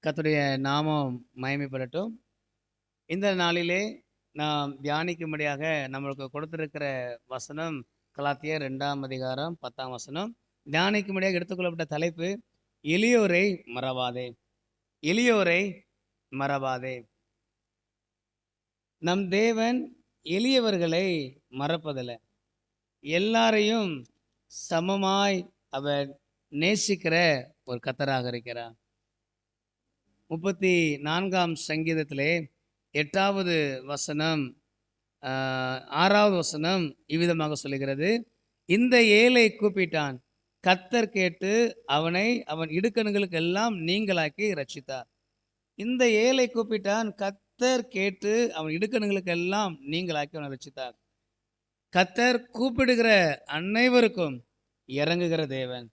கர்த்தருடைய நாமம் மகிமைப்படட்டும். இந்த நாளிலே நாம் தியானிக்கும்படியாக நம்மளுக்கு கொடுத்திருக்கிற வசனம் கலாத்தியர் 2ஆம் அதிகாரம் 10ஆம் வசனம். தியானிக்கும்படியாக எடுத்துக்கொள்ளப்பட்ட தலைப்பு எளியோரை மறவாதே. எளியோரை மறவாதே. நம் தேவன் எளியவர்களை மறப்பதில்லை. எல்லாரையும் சமமாய் அவர் நேசிக்கிற ஒரு கர்த்தராக இருக்கிறார். 34ஆம் சங்கீதத்திலே 8வது வசனம் 6வது வசனம் இவ்விதமாக சொல்லுகிறது. இந்த ஏழை கூப்பிட்டான், கர்த்தர் கேட்டு அவனை அவன் இடுக்கண்களுக்கு எல்லாம் நீங்களாக்கி ரட்சித்தார். இந்த ஏழை கூப்பிட்டான், கர்த்தர் கேட்டு அவன் இடுக்கண்களுக்கு எல்லாம் நீங்களாக்கி அவனை ரட்சித்தார். கர்த்தர் கூப்பிடுகிற அனைவருக்கும் இறங்குகிற தேவன்.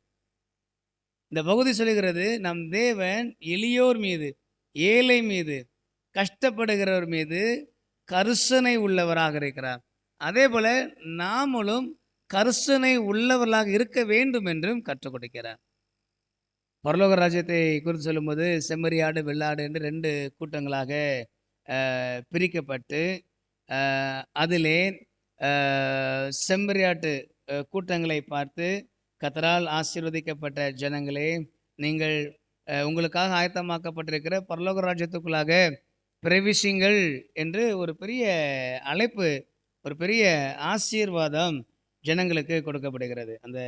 இந்த பகுதி சொல்லுகிறது, நம் தேவன் எளியோர் மீது, ஏழை மீது, கஷ்டப்படுகிறவர் மீது கருசனை உள்ளவராக இருக்கிறார். அதே போல நாமளும் கருசனை உள்ளவர்களாக இருக்க வேண்டும் என்றும் கற்றுக் கொடுக்கிறார். பரலோக ராஜ்யத்தை குறித்து சொல்லும்போது செம்மறியாடு வெள்ளாடு என்று 2 கூட்டங்களாக பிரிக்கப்பட்டு அதிலே செம்மறியாட்டு கூட்டங்களை பார்த்து, கர்த்தரால் ஆசீர்வதிக்கப்பட்ட ஜனங்களே, நீங்கள் உங்களுக்காக ஆயத்தமாக்கப்பட்டிருக்கிற பரலோக ராஜ்யத்துக்குள்ளாக பிரவேசிங்கள் என்று ஒரு பெரிய அழைப்பு, ஒரு பெரிய ஆசீர்வாதம் ஜனங்களுக்கு கொடுக்கப்படுகிறது. அந்த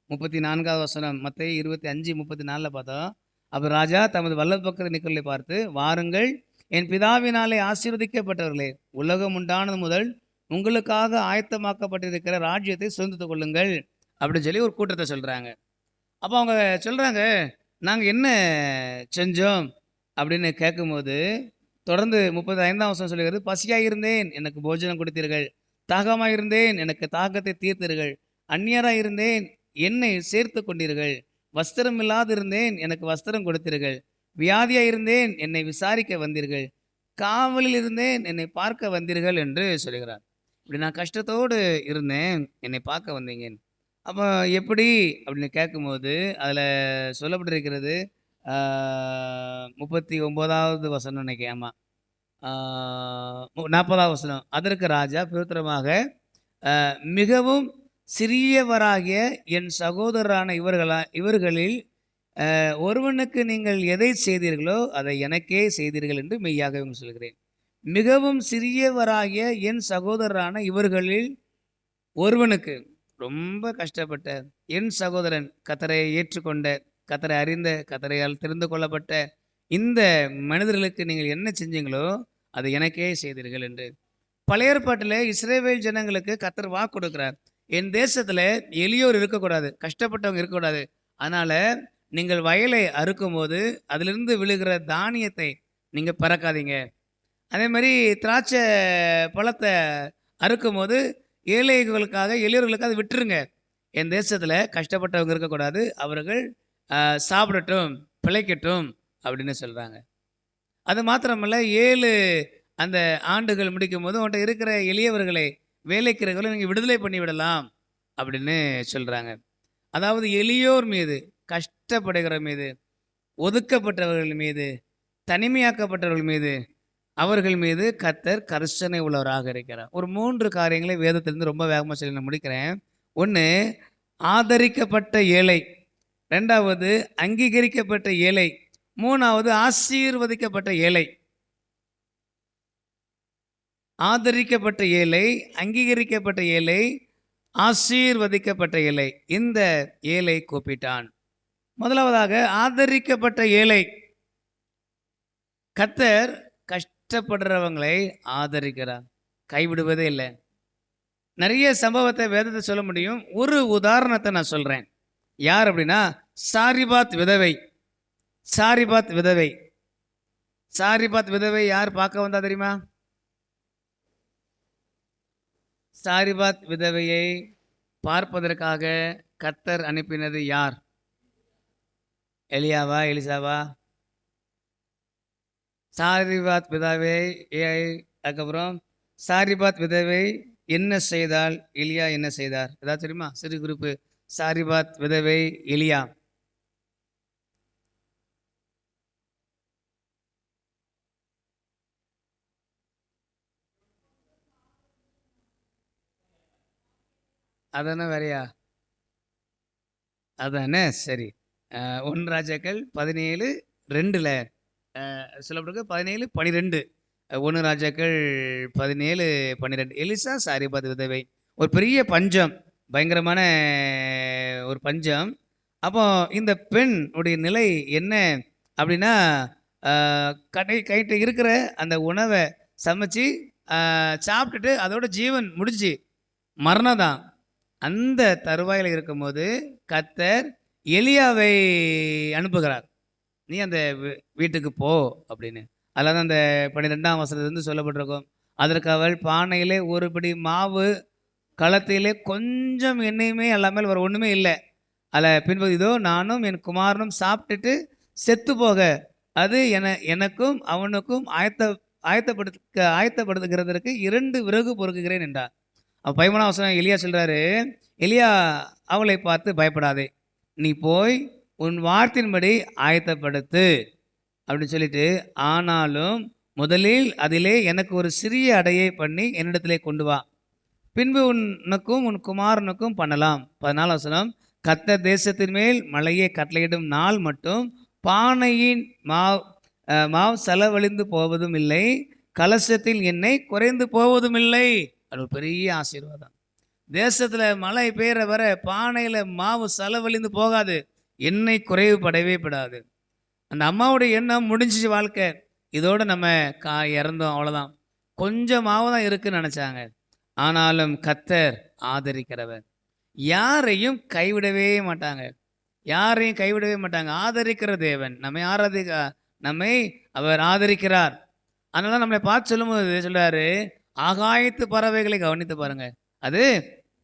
34வது வசனம் மத்தேயு 25:34 பார்த்தோம். அப்போ ராஜா தமது வலது பக்கத்தில் நிற்கிறவர்களை பார்த்து, வாருங்கள் என் பிதாவினாலே ஆசீர்வதிக்கப்பட்டவர்களே, உலகம் உண்டானது முதல் உங்களுக்காக ஆயத்தமாக்கப்பட்டிருக்கிற ராஜ்யத்தை சுதந்திரித்துக் கொள்ளுங்கள் அப்படின்னு சொல்லி ஒரு கூட்டத்தை சொல்கிறாங்க. அப்போ அவங்க சொல்கிறாங்க, நாங்கள் என்ன செஞ்சோம் அப்படின்னு கேட்கும்போது தொடர்ந்து 35ஆம் வசனம் சொல்லுகிறது, பசியாக இருந்தேன் எனக்கு போஜனம் கொடுத்தீர்கள், தாகமாக இருந்தேன் எனக்கு தாகத்தை தீர்த்தீர்கள், அந்நியராக இருந்தேன் என்னை சேர்த்து கொண்டீர்கள், வஸ்திரம் இல்லாது இருந்தேன் எனக்கு வஸ்திரம் கொடுத்தீர்கள், வியாதியாக இருந்தேன் என்னை விசாரிக்க வந்தீர்கள், காவலில் இருந்தேன் என்னை பார்க்க வந்தீர்கள் என்று சொல்கிறார். இப்படி நான் கஷ்டத்தோடு இருந்தேன், என்னை பார்க்க வந்தீங்க. அப்போ எப்படி அப்படின்னு கேட்கும்போது அதில் சொல்லப்பட்டிருக்கிறது 39வது வசனம் நினைக்கிறேன். ஆமாம், 40வது வசனம். அதற்கு ராஜா பிரயுத்தரமாக, மிகவும் சிறியவராகிய என் சகோதரரான இவர்களில் ஒருவனுக்கு நீங்கள் எதை செய்தீர்களோ அதை எனக்கே செய்தீர்கள் என்று மெய்யாக சொல்கிறேன். மிகவும் சிறியவராகிய என் சகோதரரான இவர்களில் ஒருவனுக்கு, ரொம்ப கஷ்டப்பட்ட என் சகோதரன், கர்த்தரை ஏற்றுக்கொண்ட, கர்த்தரை அறிந்த, கர்த்தரையால் தெரிந்து கொள்ளப்பட்ட இந்த மனிதர்களுக்கு நீங்கள் என்ன செஞ்சீங்களோ அதை எனக்கே செய்தீர்கள் என்று. பழைய ஏற்பாட்டில் இஸ்ரவேல் ஜனங்களுக்கு கர்த்தர் வாக்கு கொடுக்கிறார், என் தேசத்தில் எளியோர் இருக்கக்கூடாது, கஷ்டப்பட்டவங்க இருக்கக்கூடாது, அதனால் நீங்கள் வயலை அறுக்கும் போது அதிலிருந்து விழுகிற தானியத்தை நீங்கள் பறக்காதீங்க. அதே மாதிரி திராட்சை பழத்தை அறுக்கும் போது ஏழைகளுக்காக எளியவர்களுக்காக விட்டுருங்க. என் தேசத்தில் கஷ்டப்பட்டவங்க இருக்கக்கூடாது, அவர்கள் சாப்பிடட்டும் பிழைக்கட்டும் அப்படின்னு சொல்கிறாங்க. அது மாத்திரமல்ல, 7 அந்த ஆண்டுகள் முடிக்கும் போது உன்கிட்ட இருக்கிற எளியவர்களை, வேலைக்கிறவர்களை நீங்கள் விடுதலை பண்ணி விடலாம் அப்படின்னு சொல்கிறாங்க. அதாவது எளியோர் மீது, கஷ்டப்படுகிற மீது, ஒதுக்கப்பட்டவர்கள் மீது, தனிமையாக்கப்பட்டவர்கள் மீது, அவர்கள் மீது கர்த்தர் கர்சனை உள்ளவராக இருக்கிறார். ஒரு 3 காரியங்களை வேதத்திலிருந்து ரொம்ப வேகமாக சொல்லி நான் முடிக்கிறேன். 1, ஆதரிக்கப்பட்ட ஏழை. 2வது, அங்கீகரிக்கப்பட்ட ஏழை. 3வது, ஆசீர்வதிக்கப்பட்ட ஏழை. ஆதரிக்கப்பட்ட ஏழை, அங்கீகரிக்கப்பட்ட ஏழை, ஆசீர்வதிக்கப்பட்ட ஏழை. இந்த ஏழை கூப்பிட்டான். முதலாவதாக ஆதரிக்கப்பட்ட ஏழை. கர்த்தர் கஷ்டப்படுறவங்களை ஆதரிக்கிறார், கைவிடுவதே இல்லை. நிறைய சம்பவத்தை வேதத்தை சொல்ல முடியும். ஒரு உதாரணத்தை நான் சொல்கிறேன். யார் அப்படின்னா, சாரிபாத் விதவை. சாரிபாத் விதவை. சாரிபாத் விதவை யார் பார்க்க வந்தா தெரியுமா? சாரிபாத் விதவையை பார்ப்பதற்காக கர்த்தர் அனுப்பினது யார்? எலியாவா, எலிசாவா? சாரிபாத் விதவை. அதுக்கப்புறம் சாரிபாத் விதவை என்ன செய்தால், எலியா என்ன செய்தார்? ஏதாவது தெரியுமா? சிறு குறிப்பு. சாரிபாத் விதவை, எலியா. அதானே வேறையா? அதானே சரி. 1 ராஜாக்கள் 17:2ல சொல்லப்பட்டிருக்கு 17:12. 1 ராஜாக்கள் 17:12. எலிசா சாரிபாத் விதவை. ஒரு பெரிய பஞ்சம். பயங்கரமான ஒரு பஞ்சம். அப்போ இந்த பெண் உடைய நிலை என்ன அப்படின்னா, அ கைட்ட இருக்கிற அந்த உணவ சமைச்சு சாப்பிட்டுட்டு அதோட ஜீவன் முடிஞ்சுச்சு. மரணம் தான். அந்த தருவாயில இருக்கும்போது கர்த்தர் எலியாவை அனுப்புகிறார். "நீ அந்த வீட்டுக்கு போ" அப்படின்னு. அதில தான் அந்த 12ஆம் வசனத்திலிருந்து சொல்லப்பட்டிருக்கும். அதற்கு அவள் பானையிலே ஒரு பிடி மாவு, களத்திலே கொஞ்சம் எண்ணெயுமே அல்லாமல் வேற ஒண்ணுமே இல்ல. அதில பின்பு இதோ நானும் என் குமாரனும் சாப்பிட்டுட்டு செத்து போக, அது எனக்கும் அவனுக்கும் ஆயத்தப்படுத்துகிறதற்கு 2 விறகு பொறுக்குகிறேன் என்றார். அப்ப 13ஆம் வசனம் எலியா சொல்றாரு, எலியா அவளை பார்த்து பயப்படாதே, நீ போய் உன் வார்த்தையின்படி ஆயத்தப்படுத்து அப்படின்னு சொல்லிட்டு, ஆனாலும் முதலில் அதிலே எனக்கு ஒரு சிறிய அடையை பண்ணி என்னிடத்திலே கொண்டு வா, பின்பு உனக்கும் உன் குமாரனுக்கும் பண்ணலாம். 14ஆம் வசனம், கர்த்தர் தேசத்தின் மேல் மழையை கட்டளையிடும் நாள் மட்டும் பானையின் மாவு செலவழிந்து போவதும் இல்லை, கலசத்தில் எண்ணெய் குறைந்து போவதும் இல்லை. அது ஒரு பெரிய ஆசீர்வாதம். தேசத்துல மழை பெய்கிற வர பானையில மாவு செலவழிந்து போகாது, எண்ணெய் குறைவுபடவே படாது. அந்த அம்மாவுடைய எண்ணம் முடிஞ்சிச்சு வாழ்க்கை, இதோட நம்ம இறந்தோம் அவ்வளோதான். கொஞ்சம் மாவு தான் இருக்குன்னு நினச்சாங்க. ஆனாலும் கர்த்தர் ஆதரிக்கிறவர், யாரையும் கைவிடவே மாட்டாங்க. யாரையும் கைவிடவே மாட்டாங்க. ஆதரிக்கிற தேவன் நம்மை அவர் ஆதரிக்கிறார். அதனால நம்மளை பார்த்து சொல்லும்போது சொல்றாரு, ஆகாயத்து பறவைகளை கவனித்து பாருங்க, அது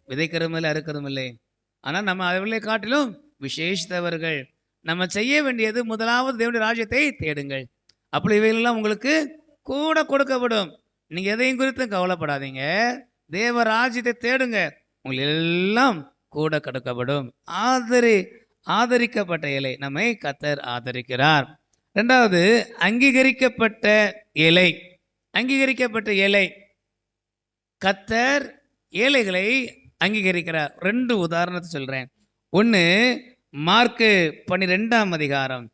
விதைக்கிறதும் இல்லை அறுக்கிறதும் இல்லை, ஆனால் நம்ம அவர்களை காட்டிலும் விசேஷித்தவர்கள். நம்ம செய்ய வேண்டியது முதலாவது தேவனுடைய ராஜ்யத்தை தேடுங்கள், அப்படி இவைகளெல்லாம் உங்களுக்கு கூட கொடுக்கப்படும். நீங்க எதையும் குறித்து கவலைப்படாதீங்க, தேவ ராஜ்யத்தை தேடுங்க, உங்களுக்கு எல்லாம் கூட கொடுக்கப்படும். ஆதரிக்கப்பட்ட இலை, நம்மை கர்த்தர் ஆதரிக்கிறார். இரண்டாவது, அங்கீகரிக்கப்பட்ட இலை. அங்கீகரிக்கப்பட்ட இலை, கர்த்தர் ஏழைகளை அங்கீகரிக்கிறார். 2 உதாரணத்தை சொல்றேன். ஒன்று, மார்க்கு 12ஆம் அதிகாரம்.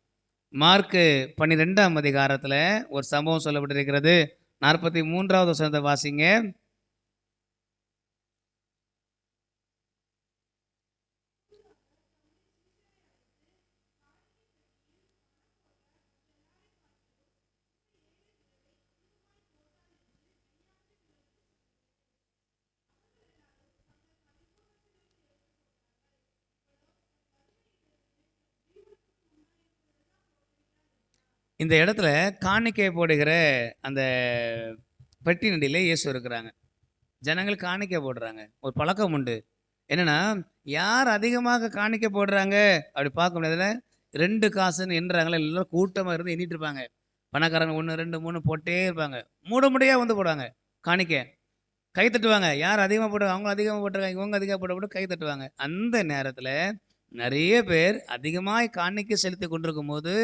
மார்க்கு 12ஆம் அதிகாரத்தில் ஒரு சம்பவம் சொல்லப்பட்டிருக்கிறது. 43வது வசனத்தை வாசிங்க. இந்த இடத்துல காணிக்கை போடுகிற அந்த பெட்டி நடியில் இயேசு இருக்கிறாங்க. ஜனங்கள் காணிக்கை போடுறாங்க. ஒரு பழக்கம் உண்டு. என்னன்னா, யார் அதிகமாக காணிக்கை போடுறாங்க அப்படி பார்க்க முடியாதுல. 2 காசுன்னு எண்ணுறாங்களே, எல்லாம் கூட்டமாக இருந்து எண்ணிட்டு இருப்பாங்க. பணக்காரங்க 1 2 3 போட்டே இருப்பாங்க. மூட முடியா வந்து போடுவாங்க காணிக்கை. கை தட்டுவாங்க. யார் அதிகமாக போடுறாங்க, அவங்க அதிகமாக போட்டுருக்காங்க, இவங்க அதிகமாக போட்டு கை தட்டுவாங்க. அந்த நேரத்தில் நிறைய பேர் அதிகமாக காணிக்கை செலுத்தி கொண்டிருக்கும் போது,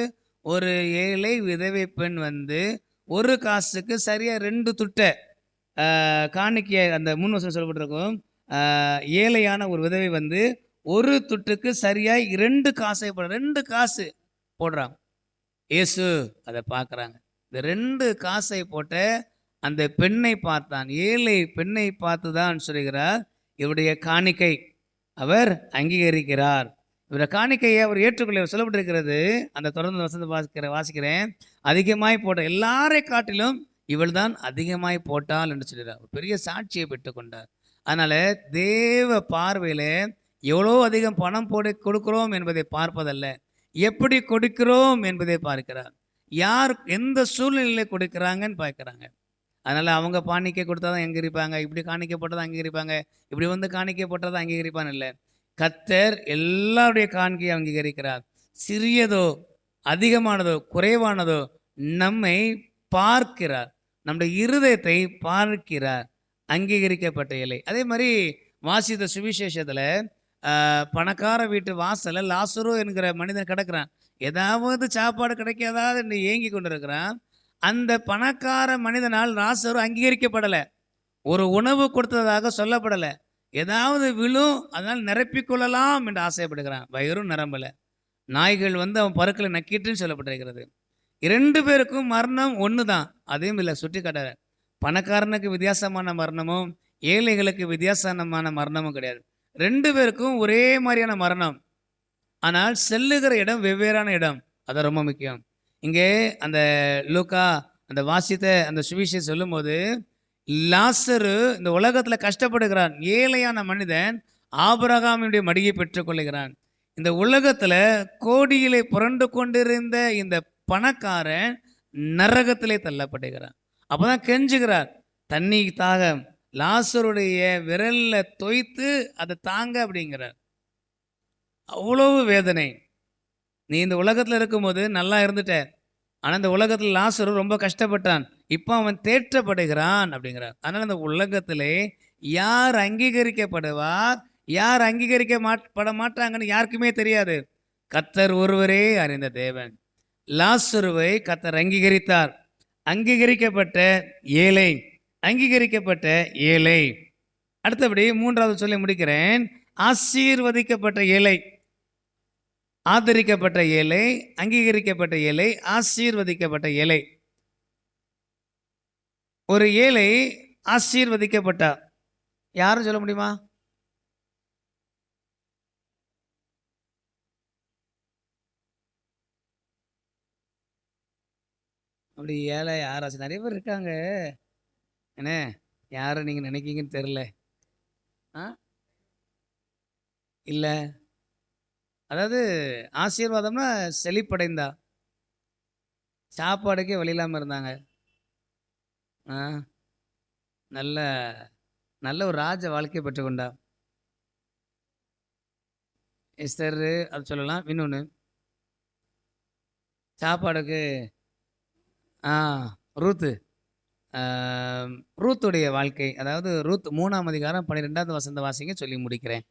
ஒரு ஏழை விதவை பெண் வந்து 1 காசுக்கு சரியா 2 துட்டை காணிக்கை, அந்த 3 வருஷம் சொல்லப்பட்டிருக்கும், ஏழையான ஒரு விதவை வந்து 1 துட்டுக்கு சரியாய் 2 காசை 2 காசு போடுறாங்க. இயேசு அதை பார்க்குறாங்க. இந்த 2 காசை போட்ட அந்த பெண்ணை பார்த்தான், ஏழை பெண்ணை பார்த்து தான் சொல்கிறார், இவருடைய காணிக்கை அவர் அங்கீகரிக்கிறார், இவருடைய காணிக்கையை அவர் ஏற்றுக்கொள்ள சொல்லப்பட்டிருக்கிறது. அந்த தொடர்ந்து வசனத்தை வாசிக்கிறேன். அதிகமாய் போட்ட எல்லாரை காட்டிலும் இவள் தான் அதிகமாய் போட்டாள் என்று சொல்கிறார். ஒரு பெரிய சாட்சியை பெற்றுக்கொண்டார். அதனால தேவ பார்வையில எவ்வளோ அதிகம் பணம் போட்டு கொடுக்கிறோம் என்பதை பார்ப்பதல்ல, எப்படி கொடுக்கிறோம் என்பதை பார்க்கிறார். யார் எந்த சூழ்நிலையில கொடுக்குறாங்கன்னு பார்க்குறாங்க. அதனால் அவங்க காணிக்கை கொடுத்தா தான் அங்கீகரிப்பாங்க, இப்படி காணிக்கை போட்டால் தான் அங்கீகரிப்பாங்க, இப்படி வந்து காணிக்கை போட்டால் தான் அங்கீகரிப்பான்னு இல்லை. கர்த்தர் எல்லாருடைய காணிக்கையை அங்கீகரிக்கிறார். சிறியதோ அதிகமானதோ குறைவானதோ நம்மை பார்க்கிறார், நம்முடைய இருதயத்தை பார்க்கிறார். அங்கீகரிக்கப்பட்ட இலை. அதே மாதிரி வாசித்த சுவிசேஷத்தில் பணக்கார வீட்டு வாசலில் லாசரு என்கிற மனிதன் கிடக்கிறான். ஏதாவது சாப்பாடு கிடைக்காதாவது என்று ஏங்கி கொண்டு இருக்கிறான். அந்த பணக்கார மனிதனால் லாசரு அங்கீகரிக்கப்படலை, ஒரு உணவு கொடுத்ததாக சொல்லப்படலை. ஏதாவது விழும், அதனால் நிரப்பிக்கொள்ளலாம் என்று ஆசைப்படுகிறான். வயிறும் நிரம்பல. நாய்கள் வந்து அவன் பருக்களை நக்கிட்டுன்னு சொல்லப்பட்டிருக்கிறது. 2 பேருக்கும் மரணம் ஒன்று தான். அதையும் இல்லை சுட்டி காட்டுறார். பணக்காரனுக்கு வித்தியாசமான மரணமும், ஏழைகளுக்கு வித்தியாசமான மரணமும் கிடையாது. 2 பேருக்கும் ஒரே மாதிரியான மரணம். ஆனால் செல்லுகிற இடம் வெவ்வேறான இடம். அது ரொம்ப முக்கியம். இங்கே அந்த லூக்கா அந்த வாசித்த அந்த சுவிசேஷம் சொல்லும்போது, லாசரு இந்த உலகத்தில் கஷ்டப்படுகிறான். ஏழையான மனிதன் ஆபிரகாமினுடைய மடியை பெற்றுக்கொள்கிறான். இந்த உலகத்தில் கோடியிலே புரண்டு கொண்டிருந்த இந்த பணக்காரன் நரகத்திலே தள்ளப்படுகிறான். அப்பதான் கெஞ்சுகிறார், தண்ணி தாகம், லாசருடைய விரல்ல தோய்த்து அதை தாங்க அப்படிங்கிறார். அவ்வளவு வேதனை. நீ இந்த உலகத்தில் இருக்கும்போது நல்லா இருந்துட்ட, ஆனால் இந்த உலகத்தில் லாசரு ரொம்ப கஷ்டப்பட்டான், இப்போ அவன் தேற்றப்படுகிறான் அப்படிங்கிறார். அதனால் இந்த உலகத்திலே யார் அங்கீகரிக்கப்படுவார், யார் பட மாட்டாங்கன்னு யாருக்குமே தெரியாது. கர்த்தர் ஒருவரே அறிந்த தேவன். லாசருவை கர்த்தர் அங்கீகரித்தார். அங்கீகரிக்கப்பட்ட ஏழை, அங்கீகரிக்கப்பட்ட ஏழை. அடுத்தபடி 3வது சொல்லி முடிக்கிறேன். ஆசீர்வதிக்கப்பட்ட ஏழை, ஆதரிக்கப்பட்ட ஏழை, அங்கீகரிக்கப்பட்ட ஏழை, ஆசீர்வதிக்கப்பட்ட ஏழை. ஒரு ஏழை ஆசீர்வதிக்கப்பட்டார். யாரும் சொல்ல முடியுமா? அப்படி ஏழை யாராச்சும் நிறைய பேர் இருக்காங்க. என்ன யாரை நீங்கள் நினைக்கிங்கன்னு தெரில. ஆ இல்லை, அதாவது ஆசீர்வாதம்னா செழிப்படைந்தா, சாப்பாடுக்கே வழி இல்லாமல் இருந்தாங்க. நல்ல நல்ல ஒரு ராஜ வாழ்க்கையை பெற்றுக்கொண்டா. எஸ்தர் அது சொல்லலாம். இன்னொன்று சாப்பாடுக்கு ரூத்து, ரூத்துடைய வாழ்க்கை, அதாவது ரூத் 3ஆம் அதிகாரம் 12வது வசந்த வாசிங்க சொல்லி முடிக்கிறேன்.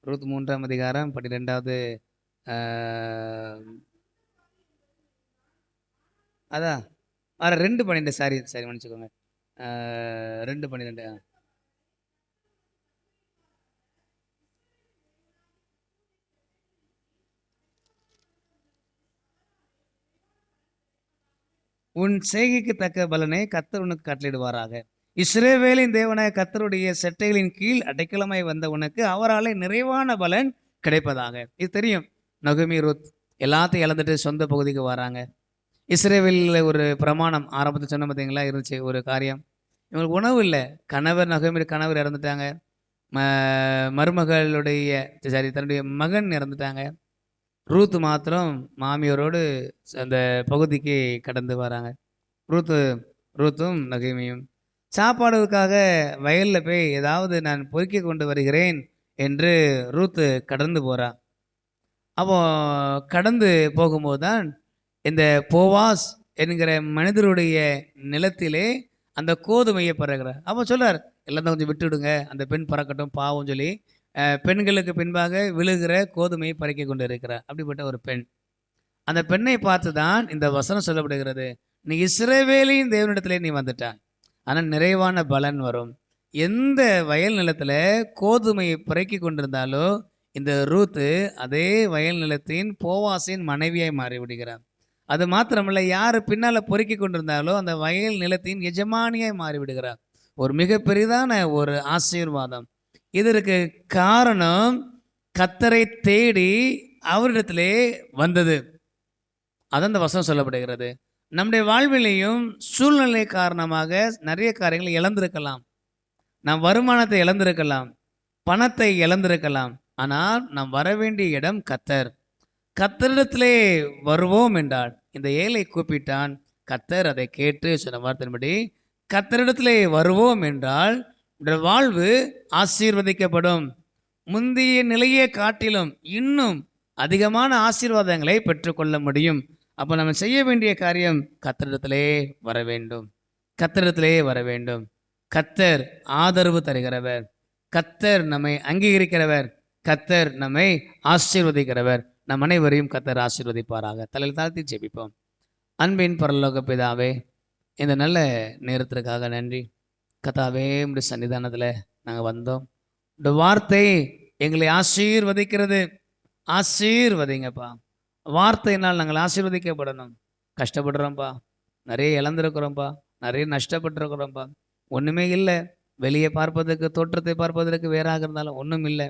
ரூத் 3ஆம் அதிகாரம் 12வது அதான் 2:12. சாரி மன்னிச்சுக்கோங்க. 2:12. உன் செய்கைக்கு தக்க பலனை கர்த்தர் உனக்கு கட்டளையிடுவாராக. இஸ்ரவேலின் தேவனாய கர்த்தருடைய செட்டைகளின் கீழ் அடைக்கலமாய் வந்த உனக்கு அவரால் நிறைவான பலன் கிடைப்பதாக. இது தெரியும். நகமி, ரூத் எல்லாத்தையும் இழந்துட்டு சொந்த பகுதிக்கு வராங்க. இஸ்ரவேலில் ஒரு பிரமாணம் ஆரம்பத்தில் சொன்ன பார்த்தீங்களா இருந்துச்சு ஒரு காரியம். இவங்களுக்கு உணவு இல்லை. நகமி கணவர் இறந்துட்டாங்க. மருமகளுடைய தன்னுடைய மகன் இறந்துட்டாங்க. ரூத்து மாத்திரம் மாமியாரோடு அந்த பகுதிக்கு கடந்து வராங்க. ரூத்தும் நகைமையும் சாப்பாடுக்காக வயலில் போய் ஏதாவது நான் பொறுக்கி கொண்டு வருகிறேன் என்று ரூத்து கடந்து போகிறா. அப்போ கடந்து போகும்போது தான் இந்த போவாஸ் என்கிற மனிதருடைய நிலத்திலே அந்த கோதுமையை பறக்கிறார். அப்போ சொல்றார், எல்லாத்தையும் கொஞ்சம் விட்டுவிடுங்க, அந்த பெண் பறக்கட்டும் பாவம் சொல்லி பெண்களுக்கு பின்பாக விழுகிற கோதுமையை பறிக்க கொண்டு இருக்கிறார். அப்படிப்பட்ட ஒரு பெண். அந்த பெண்ணை பார்த்து தான் இந்த வசனம் சொல்லப்படுகிறது, நீ இஸ்ரவேலின் தேவனிடத்திலே நீ வந்துட்டான், ஆனால் நிறைவான பலன் வரும். எந்த வயல் நிலத்தில் கோதுமையை பறக்கி கொண்டிருந்தாலோ இந்த ரூத்து அதே வயல் நிலத்தின் போவாசின் மனைவியாய் மாறிவிடுகிறார். அது மாத்திரமல்ல, யார் பின்னால் பொறுக்கி கொண்டிருந்தாலோ அந்த வயல் நிலத்தின் எஜமானியாய் மாறிவிடுகிறார். ஒரு மிக பெரிதான ஒரு ஆசீர்வாதம். இதற்கு காரணம் கர்த்தரை தேடி அவரிடத்திலே வந்தது. அதான் இந்த வசனம் சொல்லப்படுகிறது. நம்முடைய வாழ்விலையும் சூழ்நிலை காரணமாக நிறைய காரியங்களை இழந்திருக்கலாம். நாம் வருமானத்தை இழந்திருக்கலாம், பணத்தை இழந்திருக்கலாம். ஆனால் நாம் வர வேண்டிய இடம் கர்த்தர். கர்த்தரிடத்திலே வருவோம் என்றால், இந்த ஏழை கூப்பிட்டான், கர்த்தர் அதை கேட்டு சொன்ன வார்த்தையின்படி கர்த்தரிடத்திலே வருவோம் என்றால் வாழ்வு ஆசீர்வதிக்கப்படும். முந்தைய நிலையை காட்டிலும் இன்னும் அதிகமான ஆசீர்வாதங்களை பெற்றுக்கொள்ள முடியும். அப்போ நம்ம செய்ய வேண்டிய காரியம் கர்த்தரிடத்திலே வர வேண்டும். கர்த்தரிடத்திலே வர வேண்டும். கர்த்தர் ஆதரவு தருகிறவர், கர்த்தர் நம்மை அங்கீகரிக்கிறவர், கர்த்தர் நம்மை ஆசீர்வதிக்கிறவர். நம் அனைவரையும் கர்த்தர் ஆசீர்வதிப்பாராக. தலையில் தாழ்த்தி ஜெபிப்போம். அன்பின் பரலோக பிதாவே, இந்த நல்ல நேரத்திற்காக நன்றி. கர்த்தாவே, உம்முடைய சன்னிதானத்தில் நாங்கள் வந்தோம். இந்த வார்த்தை எங்களை ஆசீர்வதிக்கிறது. ஆசீர்வதிங்கப்பா. வார்த்தையினால் நாங்கள் ஆசீர்வதிக்கப்படணும். கஷ்டப்படுறோம்ப்பா, நிறைய இழந்திருக்கிறோம்ப்பா, நிறைய நஷ்டப்பட்டிருக்கிறோம்ப்பா. ஒன்றுமே இல்லை, வெளியே பார்ப்பதற்கு தோற்றத்தை பார்ப்பதற்கு வேறாக இருந்தாலும் ஒன்றும் இல்லை.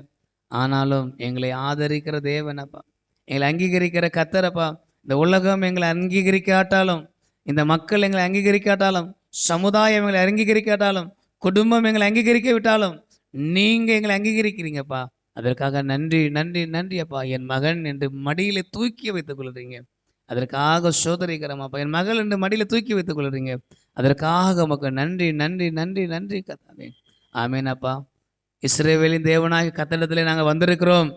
ஆனாலும் எங்களை ஆதரிக்கிற தேவனப்பா, எங்களை அங்கீகரிக்கிற கர்த்தரப்பா. இந்த உலகம் எங்களை அங்கீகரிக்காட்டாலும், இந்த மக்கள் எங்களை அங்கீகரிக்காட்டாலும், சமுதாயம் எங்களை அங்கீகரிக்காட்டாலும், குடும்பம் எங்களை அங்கீகரிக்க விட்டாலும், நீங்கள் எங்களை அங்கீகரிக்கிறீங்கப்பா. அதற்காக நன்றி நன்றி நன்றி அப்பா. என் மகன் என்று மடியில் தூக்கி வைத்துக் கொள்கிறீங்க, அதற்காக சோதரிக்கிறோமாப்பா. என் மகள் என்று மடியில் தூக்கி வைத்துக் கொள்கிறீங்க, அதற்காக உமக்கு நன்றி நன்றி நன்றி நன்றி கர்த்தாவே. ஆமேனப்பா. இஸ்ரவேலின் தேவனாகி கர்த்தரிடத்திலே நாங்கள் வந்திருக்கிறோம்.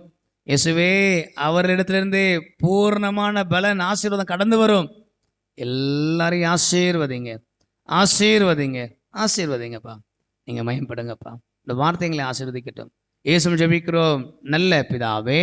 இயேசுவே, அவரிடத்திலிருந்து பூர்ணமான பலன் ஆசீர்வாதம் கடந்து வரும். எல்லாரையும் ஆசீர்வதிங்க, ஆசீர்வதிங்க, ஆசீர்வதிங்கப்பா. நீங்கள் மயம்படுங்கப்பா. இந்த வார்த்தைகளை ஆசீர்வதிக்கட்டும். இயேசுவில் ஜெபிக்கிறோம் நல்ல பிதாவே.